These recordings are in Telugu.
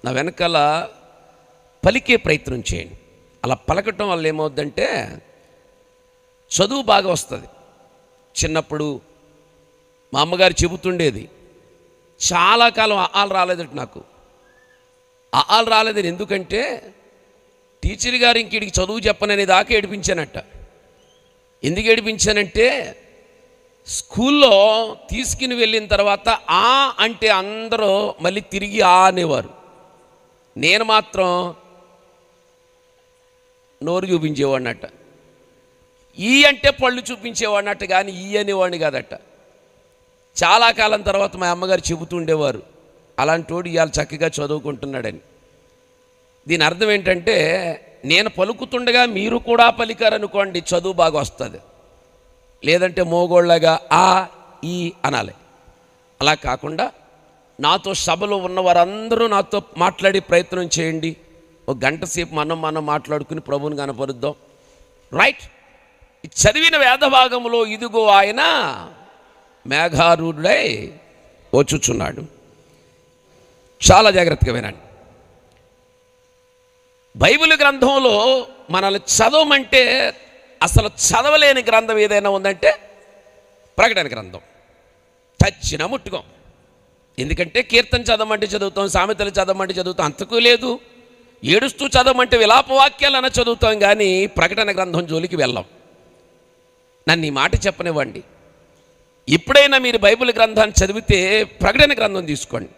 నా వెనకాల పలికే ప్రయత్నం చేయండి. అలా పలకటం వల్ల ఏమవుద్దంటే చదువు బాగా వస్తుంది. చిన్నప్పుడు మా అమ్మగారు చెబుతుండేది, చాలా కాలం ఆలు రాలేదట నాకు. ఆలు రాలేదని ఎందుకంటే టీచర్ గారు ఇంకిడికి చదువు చెప్పనని దాకా ఏడిపించానట. ఎందుకు ఏడిపించానంటే స్కూల్లో తీసుకుని వెళ్ళిన తర్వాత ఆ అంటే అందరూ మళ్ళీ తిరిగి ఆ అనేవారు. నేను మాత్రం నోరు చూపించేవాడినట. ఈ అంటే పళ్ళు చూపించేవాడినట్ట, కానీ ఈ అనేవాడిని కాదట. చాలా కాలం తర్వాత మా అమ్మగారు చెబుతుండేవారు, అలాంటి వాడు ఇవాళ చక్కగా చదువుకుంటున్నాడని. దీని అర్థం ఏంటంటే నేను పలుకుతుండగా మీరు కూడా పలికారనుకోండి, చదువు బాగా వస్తుంది. లేదంటే మోగోళ్ళగా ఆ ఈ అనాలి. అలా కాకుండా నాతో సభలో ఉన్న వారందరూ నాతో మాట్లాడే ప్రయత్నం చేయండి. ఒక గంట సేపు మనం మాట్లాడుకుని ప్రభువుని కనపరుద్దాం. రైట్. చదివిన వేద భాగంలో ఇదిగో ఆయన మేఘారూఢుడై వచ్చుచున్నాడు. చాలా జాగ్రత్తగా వినండి. బైబిల్ గ్రంథంలో మనల్ని చదవమంటే అసలు చదవలేని గ్రంథం ఏదైనా ఉందంటే ప్రకటన గ్రంథం. చచ్చిన ముట్టుకోం. ఎందుకంటే కీర్తన చదవమంటే చదువుతాం, సామెతలు చదవమంటే చదువుతాం, అంతకు లేదు. ఏడుస్తూ చదవమంటే విలాపవాక్యాలన్నా చదువుతాం, కానీ ప్రకటన గ్రంథం జోలికి వెళ్ళాం. నన్ను ఈ మాట చెప్పనివ్వండి, ఎప్పుడైనా మీరు బైబిల్ గ్రంథాన్ని చదివితే ప్రకటన గ్రంథం తీసుకోండి.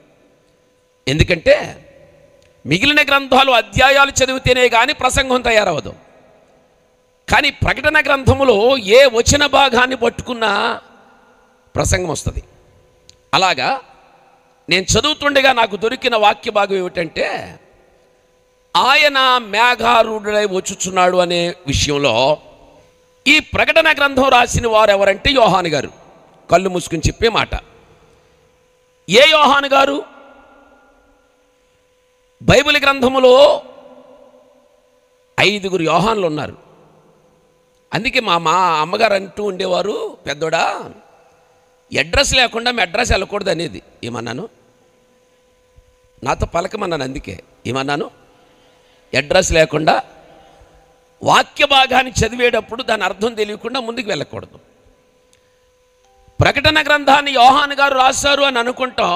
ఎందుకంటే మిగిలిన గ్రంథాలు అధ్యాయాలు చదివితేనే కానీ ప్రసంగం తయారవదు. కానీ ప్రకటన గ్రంథములో ఏ వచన భాగాన్ని పట్టుకున్నా ప్రసంగం వస్తుంది. అలాగా నేను చదువుతుండగా నాకు దొరికిన వాక్య భాగం ఏమిటంటే, ఆయన మేఘారూఢుడై వచ్చుచున్నాడు అనే విషయంలో ఈ ప్రకటన గ్రంథం రాసిన వారు ఎవరంటే యోహాను గారు. కళ్ళు మూసుకుని చెప్పే మాట. ఏ యోహాను గారు? బైబిల్ గ్రంథములో 5 యోహానులు ఉన్నారు. అందుకే మా అమ్మగారు అంటూ ఉండేవారు, పెద్దోడా అడ్రస్ లేకుండా మీ అడ్రస్ వెళ్ళకూడదు అనేది. ఏమన్నాను? నాతో పలకమన్నాను. అందుకే ఏమన్నాను? అడ్రస్ లేకుండా వాక్య భాగాన్ని చదివేటప్పుడు దాని అర్థం తెలియకుండా ముందుకు వెళ్ళకూడదు. ప్రకటన గ్రంథాన్ని యోహాను గారు రాశారు అని అనుకుంటాం.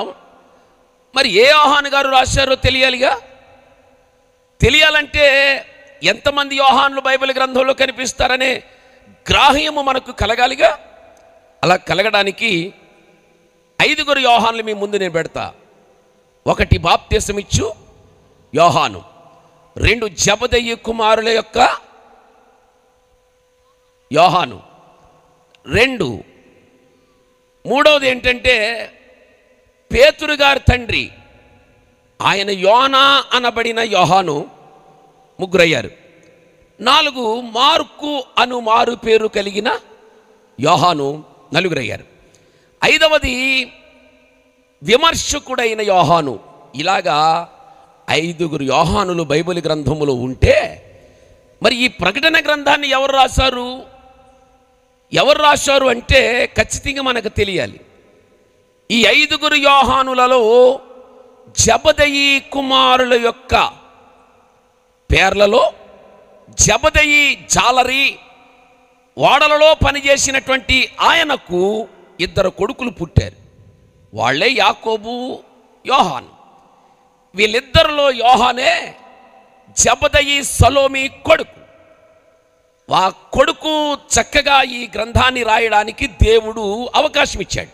మరి ఏ యోహాను గారు రాశారో తెలియాలిగా. తెలియాలంటే ఎంతమంది యోహానులు బైబిల్ గ్రంథంలో కనిపిస్తారనే గ్రాహ్యము మనకు కలగాలిగా. అలా కలగడానికి 5 యోహానులు మీ ముందు నేను పెడతా. 1 బాప్తిసమిచ్చు యోహాను, 2 జబదయి కుమారుల యొక్క యోహాను, 2 మూడవది ఏంటంటే పేతురు గారి తండ్రి ఆయన యోనా అనబడిన యోహాను, 3 అయ్యారు. 4 మార్కు అను మారు పేరు కలిగిన యోహాను, 4 అయ్యారు. 5వది విమర్శకుడైన యోహాను. ఇలాగా 5 యోహానులు బైబిల్ గ్రంథములో ఉంటే, మరి ఈ ప్రకటన గ్రంథాన్ని ఎవరు రాశారు? ఎవరు రాశారు అంటే ఖచ్చితంగా మనకు తెలియాలి. ఈ 5 యోహానులలో జబదయి కుమారుల యొక్క పేర్లలో జబదయి జాలరి ఓడలలో పనిచేసినటువంటి ఆయనకు 2 కొడుకులు పుట్టారు. వాళ్ళే యాకోబు, యోహాను. వీళ్ళిద్దరిలో యోహానే జబదయి సలోమి కొడుకు. ఆ కొడుకు చక్కగా ఈ గ్రంథాన్ని రాయడానికి దేవుడు అవకాశం ఇచ్చాడు.